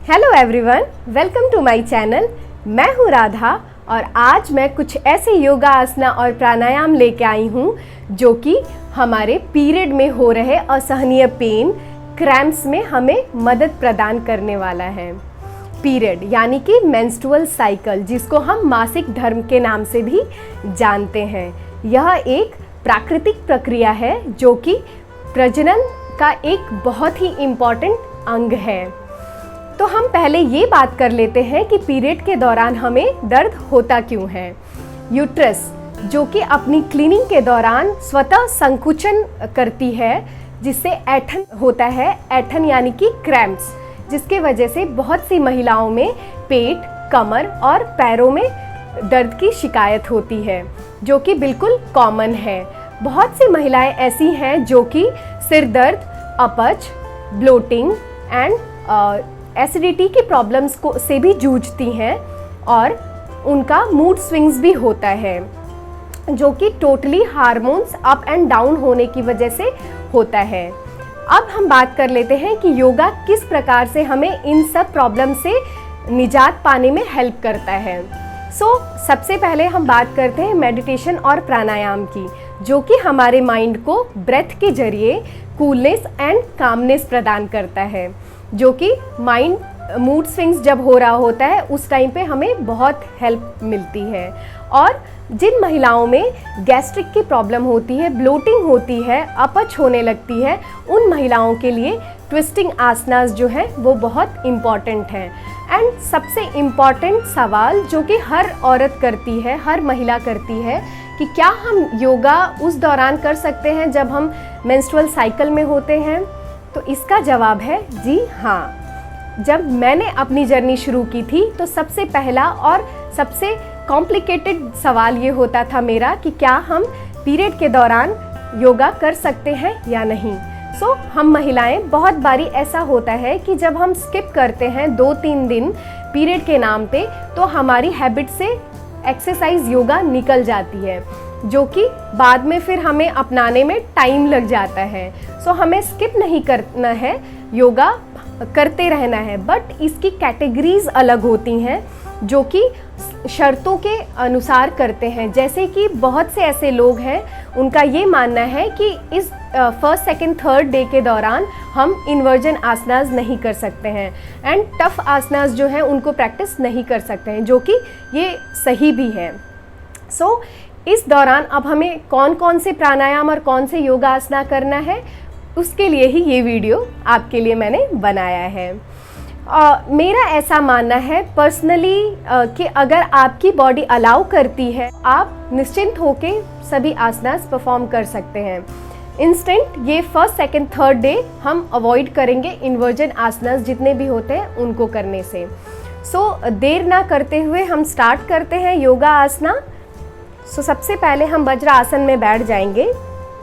Hello everyone, welcome to my channel. मैं हूँ राधा और आज मैं कुछ ऐसे योगा आसना और प्राणायाम लेके आई हूँ जो कि हमारे पीरियड में हो रहे असहनीय पेन, क्रैम्प्स में हमें मदद प्रदान करने वाला है। पीरियड यानी कि मेंस्ट्रुअल साइकिल, जिसको हम मासिक धर्म के नाम से भी जानते हैं। यह एक प्राकृतिक प्रक्रिया है जो कि प्रजनन का एक बहुत ही इम्पॉर्टेंट अंग है। तो हम पहले ये बात कर लेते हैं कि पीरियड के दौरान हमें दर्द होता क्यों है। यूट्रस जो कि अपनी क्लीनिंग के दौरान स्वतः संकुचन करती है, जिससे ऐंठन होता है। ऐंठन यानी कि क्रैम्प्स, जिसके वजह से बहुत सी महिलाओं में पेट, कमर और पैरों में दर्द की शिकायत होती है, जो कि बिल्कुल कॉमन है। बहुत सी महिलाएं ऐसी हैं जो कि सिर दर्द, अपच, ब्लोटिंग एंड एसिडिटी की प्रॉब्लम्स से भी जूझती हैं और उनका मूड स्विंग्स भी होता है, जो कि totally hormones up and down होने की वजह से होता है। अब हम बात कर लेते हैं कि योगा किस प्रकार से हमें इन सब प्रॉब्लम से निजात पाने में हेल्प करता है। सबसे पहले हम बात करते हैं मेडिटेशन और प्राणायाम की, जो कि हमारे माइंड को ब्रेथ के जरिए कूलनेस एंड कामनेस प्रदान करता है, जो कि माइंड मूड स्विंग्स जब हो रहा होता है उस टाइम पे हमें बहुत हेल्प मिलती है। और जिन महिलाओं में गैस्ट्रिक की प्रॉब्लम होती है, ब्लोटिंग होती है, अपच होने लगती है, उन महिलाओं के लिए ट्विस्टिंग आसनास जो है वो बहुत इम्पॉर्टेंट है। एंड सबसे इम्पॉर्टेंट सवाल जो कि हर औरत करती है, हर महिला करती है, कि क्या हम योगा उस दौरान कर सकते हैं जब हम मेंस्ट्रुअल साइकिल में होते हैं? तो इसका जवाब है जी हाँ। जब मैंने अपनी जर्नी शुरू की थी तो सबसे पहला और सबसे कॉम्प्लिकेटेड सवाल ये होता था मेरा कि क्या हम पीरियड के दौरान योगा कर सकते हैं या नहीं। हम महिलाएं बहुत बारी ऐसा होता है कि जब हम स्किप करते हैं 2-3 दिन पीरियड के नाम पे, तो हमारी हैबिट से एक्सरसाइज योगा निकल जाती है, जो कि बाद में फिर हमें अपनाने में टाइम लग जाता है। हमें स्किप नहीं करना है, योगा करते रहना है। बट इसकी कैटेगरीज अलग होती हैं जो कि शर्तों के अनुसार करते हैं। जैसे कि बहुत से ऐसे लोग हैं, उनका ये मानना है कि इस फर्स्ट, सेकंड, थर्ड डे के दौरान हम इन्वर्जन आसनास नहीं कर सकते हैं एंड टफ आसनास जो हैं उनको प्रैक्टिस नहीं कर सकते हैं, जो कि ये सही भी है। इस दौरान अब हमें कौन कौन से प्राणायाम और कौन से योगा आसना करना है, उसके लिए ही ये वीडियो आपके लिए मैंने बनाया है। मेरा ऐसा मानना है पर्सनली कि अगर आपकी बॉडी अलाउ करती है, आप निश्चिंत होके सभी आसनास परफॉर्म कर सकते हैं। इंस्टेंट ये फर्स्ट, सेकंड, थर्ड डे हम अवॉइड करेंगे इन्वर्जन आसनास जितने भी होते हैं उनको करने से। देर ना करते हुए हम स्टार्ट करते हैं योगा आसना। सबसे पहले हम वज्र आसन में बैठ जाएंगे।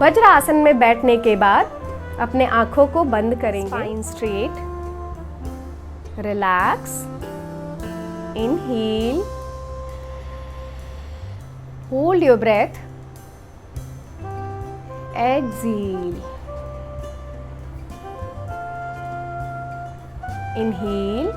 वज्र आसन में बैठने के बाद अपने आँखों को बंद करेंगे। Spine straight, relax, inhale, hold your breath, exhale, inhale.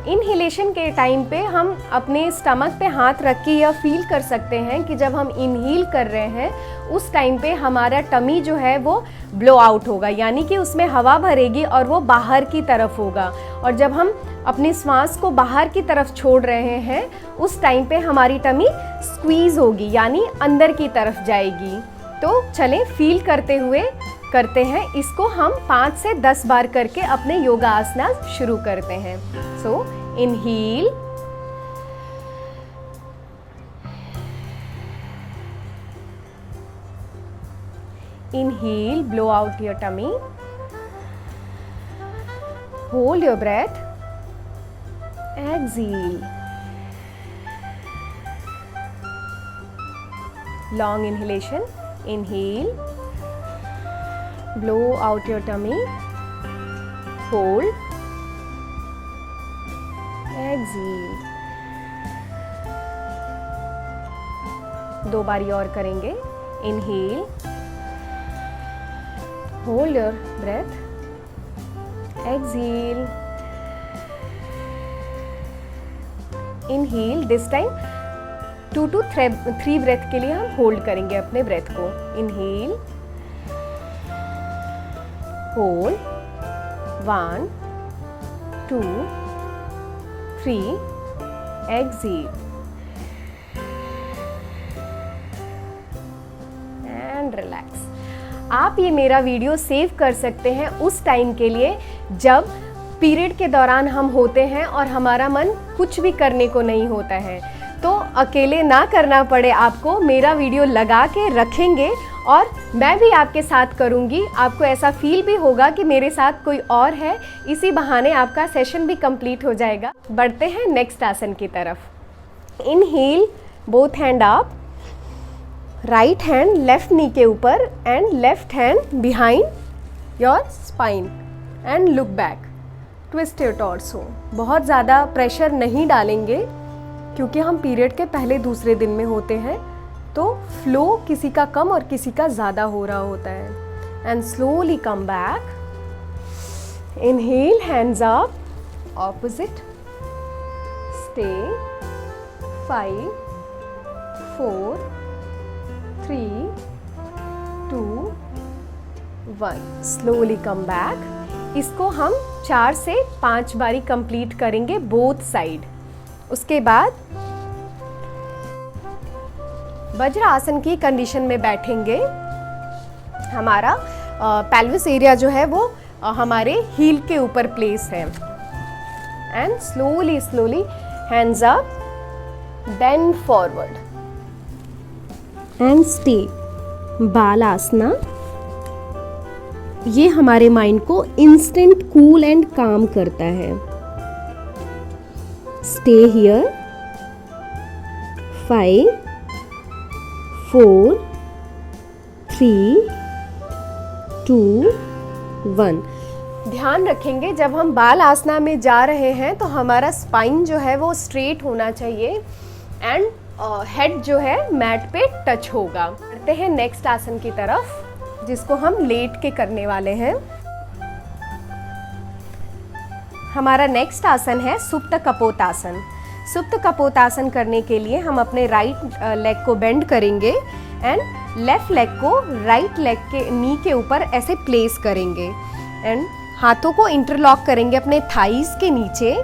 Inhalation के टाइम पे हम अपने स्टमक पे हाथ रख के यह फील कर सकते हैं कि जब हम इनहेल कर रहे हैं उस टाइम पे हमारा टमी जो है वो ब्लो आउट होगा, यानी कि उसमें हवा भरेगी और वो बाहर की तरफ होगा। और जब हम अपनी श्वास को बाहर की तरफ छोड़ रहे हैं उस टाइम पे हमारी टमी स्क्वीज होगी, यानी अंदर की तरफ जाएगी। तो चलें फील करते हुए करते हैं इसको। हम 5 से 10 बार करके अपने योगा आसना शुरू करते हैं। Inhale, inhale, blow out your tummy, hold your breath, exhale, long inhalation, inhale, blow out your tummy, hold, exhale। 2 बारी और करेंगे। Inhale, hold your breath, exhale, inhale, this time 2 to 3 breath के लिए हम होल्ड करेंगे अपने ब्रेथ को। Inhale, hold, 1 2 3, exhale and relax. आप ये मेरा वीडियो सेव कर सकते हैं उस टाइम के लिए जब पीरियड के दौरान हम होते हैं और हमारा मन कुछ भी करने को नहीं होता है, तो अकेले ना करना पड़े आपको, मेरा वीडियो लगा के रखेंगे और मैं भी आपके साथ करूँगी। आपको ऐसा फील भी होगा कि मेरे साथ कोई और है, इसी बहाने आपका सेशन भी कंप्लीट हो जाएगा। बढ़ते हैं नेक्स्ट आसन की तरफ। Inhale, both hand up, right hand left नी के ऊपर and left hand behind your spine and look back, twist your torso. बहुत ज़्यादा प्रेशर नहीं डालेंगे क्योंकि हम पीरियड के पहले दूसरे दिन में होते हैं, तो फ्लो किसी का कम और किसी का ज़्यादा हो रहा होता है। And slowly come back. Inhale, hands up, opposite, stay, 5 4 3 2 1, slowly come back. इसको हम 4 से 5 बारी कंप्लीट करेंगे बोथ साइड। उसके बाद वज्र आसन की कंडीशन में बैठेंगे। हमारा पेल्विस एरिया जो है वो हमारे हील के ऊपर प्लेस है। And slowly slowly hands up, bend forward and stay. Balasana, ये हमारे माइंड को इंस्टेंट कूल एंड काम करता है। Stay here, 5 4 3 2 1। ध्यान रखेंगे जब हम बाल आसना में जा रहे हैं तो हमारा स्पाइन जो है वो स्ट्रेट होना चाहिए एंड हेड जो है मैट पे टच होगा। बढ़ते हैं नेक्स्ट आसन की तरफ जिसको हम लेट के करने वाले हैं। हमारा नेक्स्ट आसन है सुप्त कपोतासन। सुप्त कपोतासन करने के लिए हम अपने राइट लेग को बेंड करेंगे एंड लेफ्ट लेग को राइट लेग के नी के ऊपर ऐसे प्लेस करेंगे एंड हाथों को इंटरलॉक करेंगे अपने थाइस के नीचे,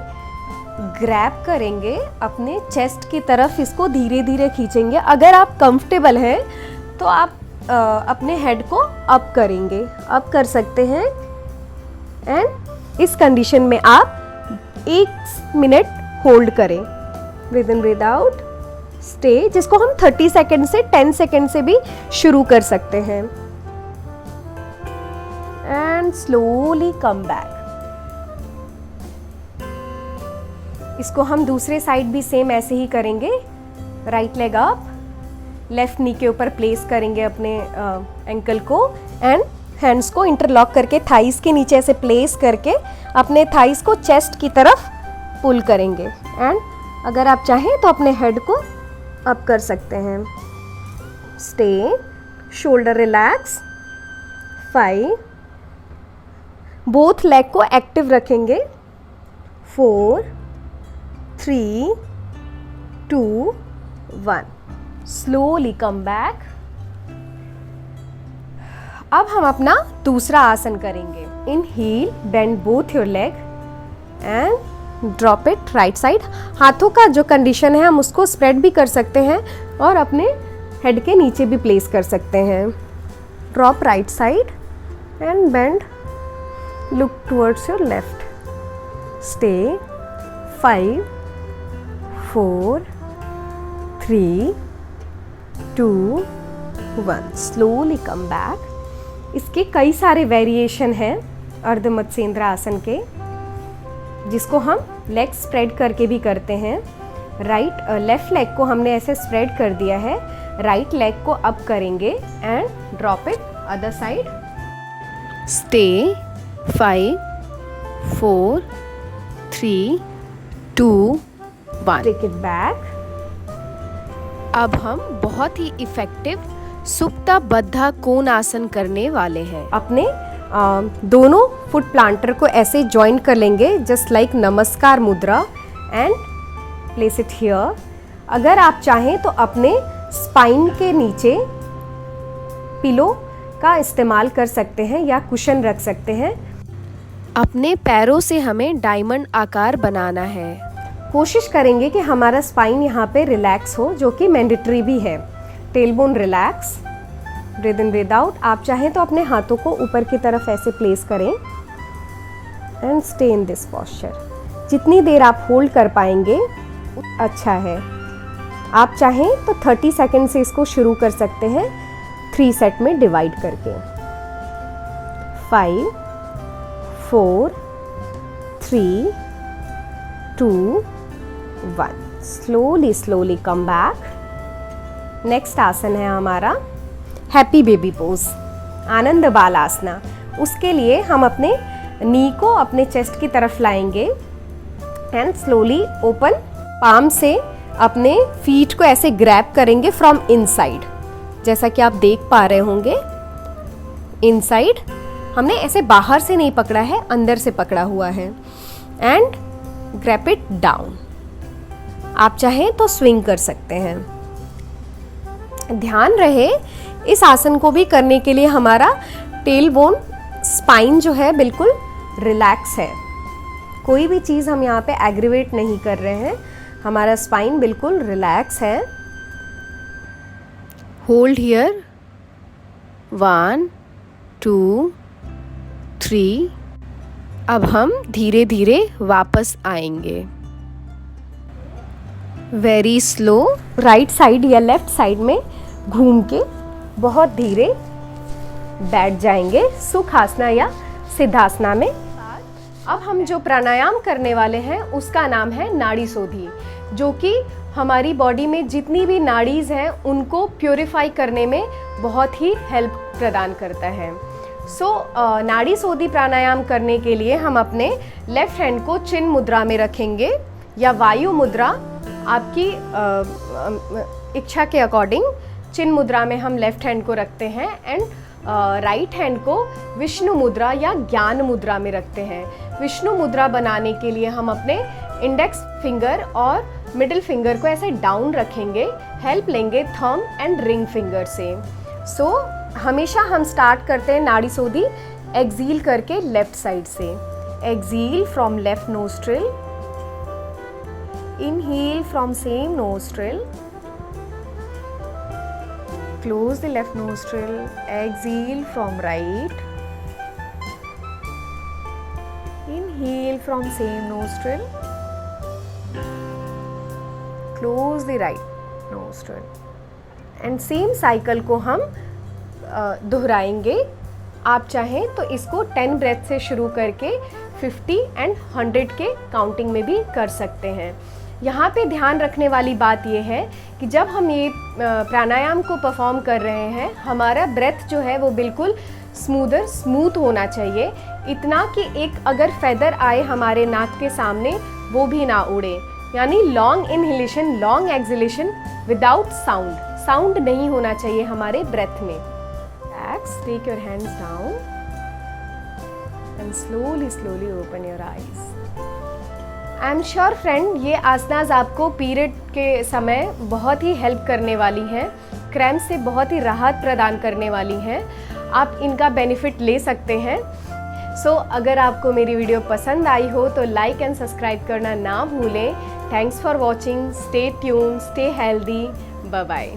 ग्रैब करेंगे अपने चेस्ट की तरफ, इसको धीरे धीरे खींचेंगे। अगर आप कंफर्टेबल हैं तो आप अपने हेड को अप करेंगे, अप कर सकते हैं एंड इस कंडीशन में आप 1 मिनट होल्ड करें। ब्रीथ इन ब्रीथ आउट, स्टे, जिसको हम 30 सेकेंड से 10 सेकेंड से भी शुरू कर सकते हैं एंड स्लोली कम बैक। इसको हम दूसरे साइड भी सेम ऐसे ही करेंगे। राइट लेग अप, लेफ्ट नी के ऊपर प्लेस करेंगे अपने एंकल को एंड हैंड्स को इंटरलॉक करके थाइस के नीचे ऐसे प्लेस करके अपने थाइस को चेस्ट की तरफ पुल करेंगे एंड अगर आप चाहें तो अपने हेड को अप कर सकते हैं। Stay, shoulder relax, 5, both leg को एक्टिव रखेंगे, 4 3 2 1, स्लोली कम बैक। अब हम अपना दूसरा आसन करेंगे। Inhale, bend both your leg and drop it right side. हाथों का जो कंडीशन है हम उसको स्प्रेड भी कर सकते हैं और अपने हेड के नीचे भी प्लेस कर सकते हैं। Drop right side and bend, look towards your left. Stay, 5 4 3 2 1, slowly come back. इसके कई सारे वेरिएशन हैं अर्ध मत्स्येंद्र आसन के, जिसको हम लेग स्प्रेड करके भी करते हैं। लेफ्ट लेग को हमने ऐसे स्प्रेड कर दिया है, राइट लेग को अप करेंगे and drop it other side. Stay, 5 4 3 2 1, take it back. अब हम बहुत ही इफेक्टिव सुप्त बद्ध कोण आसन करने वाले हैं। अपने दोनों फुट प्लांटर को ऐसे ज्वाइन कर लेंगे जस्ट लाइक नमस्कार मुद्रा एंड प्लेस इट हियर। अगर आप चाहें तो अपने स्पाइन के नीचे पिलो का इस्तेमाल कर सकते हैं या कुशन रख सकते हैं। अपने पैरों से हमें डायमंड आकार बनाना है। कोशिश करेंगे कि हमारा स्पाइन यहाँ पे रिलैक्स हो, जो कि मैंडेटरी भी है। टेलबोन रिलैक्स, ब्रीथ इन ब्रीथ आउट। आप चाहें तो अपने हाथों को ऊपर की तरफ ऐसे प्लेस करें and stay in this posture. जितनी देर आप होल्ड कर पाएंगे अच्छा है। आप चाहें तो 30 सेकंड से इसको शुरू कर सकते हैं, 3 सेट में डिवाइड करके। 5 4 3 2 1। Slowly come back. नेक्स्ट आसन है हमारा हैप्पी बेबी पोज, आनंद बाल आसना। उसके लिए हम अपने नी को अपने चेस्ट की तरफ लाएंगे एंड स्लोली ओपन पाम से अपने फीट को ऐसे ग्रैब करेंगे फ्रॉम इनसाइड, जैसा कि आप देख पा रहे होंगे। इनसाइड हमने ऐसे बाहर से नहीं पकड़ा है, अंदर से पकड़ा हुआ है एंड ग्रैप इट डाउन। आप चाहें तो स्विंग कर सकते हैं। ध्यान रहे इस आसन को भी करने के लिए हमारा टेल बोन स्पाइन जो है बिल्कुल रिलैक्स है। कोई भी चीज़ हम यहाँ पे एग्रीवेट नहीं कर रहे हैं, हमारा स्पाइन बिल्कुल रिलैक्स है। Hold here 1 2 3। अब हम धीरे धीरे वापस आएंगे। वेरी स्लो राइट साइड या लेफ्ट साइड में घूम के बहुत धीरे बैठ जाएंगे सुखासना या सिद्धासना में। अब हम जो प्राणायाम करने वाले हैं उसका नाम है नाड़ी शोधी, जो कि हमारी बॉडी में जितनी भी नाड़ीज हैं उनको प्योरीफाई करने में बहुत ही हेल्प प्रदान करता है। नाड़ी शोधी प्राणायाम करने के लिए हम अपने लेफ्ट हैंड को चिन्ह मुद्रा में रखेंगे या वायु मुद्रा, आपकी इच्छा के अकॉर्डिंग चिन्ह मुद्रा में हम लेफ्ट हैंड को रखते हैं एंड राइट हैंड को विष्णु मुद्रा या ज्ञान मुद्रा में रखते हैं। विष्णु मुद्रा बनाने के लिए हम अपने इंडेक्स फिंगर और मिडिल फिंगर को ऐसे डाउन रखेंगे, हेल्प लेंगे थंब एंड रिंग फिंगर से। हमेशा हम स्टार्ट करते हैं नाड़ी शोधी एक्सील करके लेफ्ट साइड से। Exhale from left nostril, inhale from same nostril, close the left nostril, exhale from right, inhale from same nostril, close the right nostril and same cycle को हम दोहराएंगे। आप चाहें तो इसको 10 ब्रेथ से शुरू करके 50 एंड 100 के काउंटिंग में भी कर सकते हैं। यहाँ पे ध्यान रखने वाली बात यह है कि जब हम ये प्राणायाम को परफॉर्म कर रहे हैं, हमारा ब्रेथ जो है वो बिल्कुल स्मूथ होना चाहिए। इतना कि एक अगर फेदर आए हमारे नाक के सामने वो भी ना उड़े, यानी long inhalation long exhalation without sound नहीं होना चाहिए हमारे ब्रेथ में। Take your hands down and slowly open your eyes. I am sure friend, ये आसनास आपको पीरियड के समय बहुत ही हेल्प करने वाली हैं, क्रैम्प से बहुत ही राहत प्रदान करने वाली हैं। आप इनका बेनिफिट ले सकते हैं। अगर आपको मेरी वीडियो पसंद आई हो तो लाइक एंड सब्सक्राइब करना ना भूलें। Thanks for watching, stay tune, stay healthy, bye bye.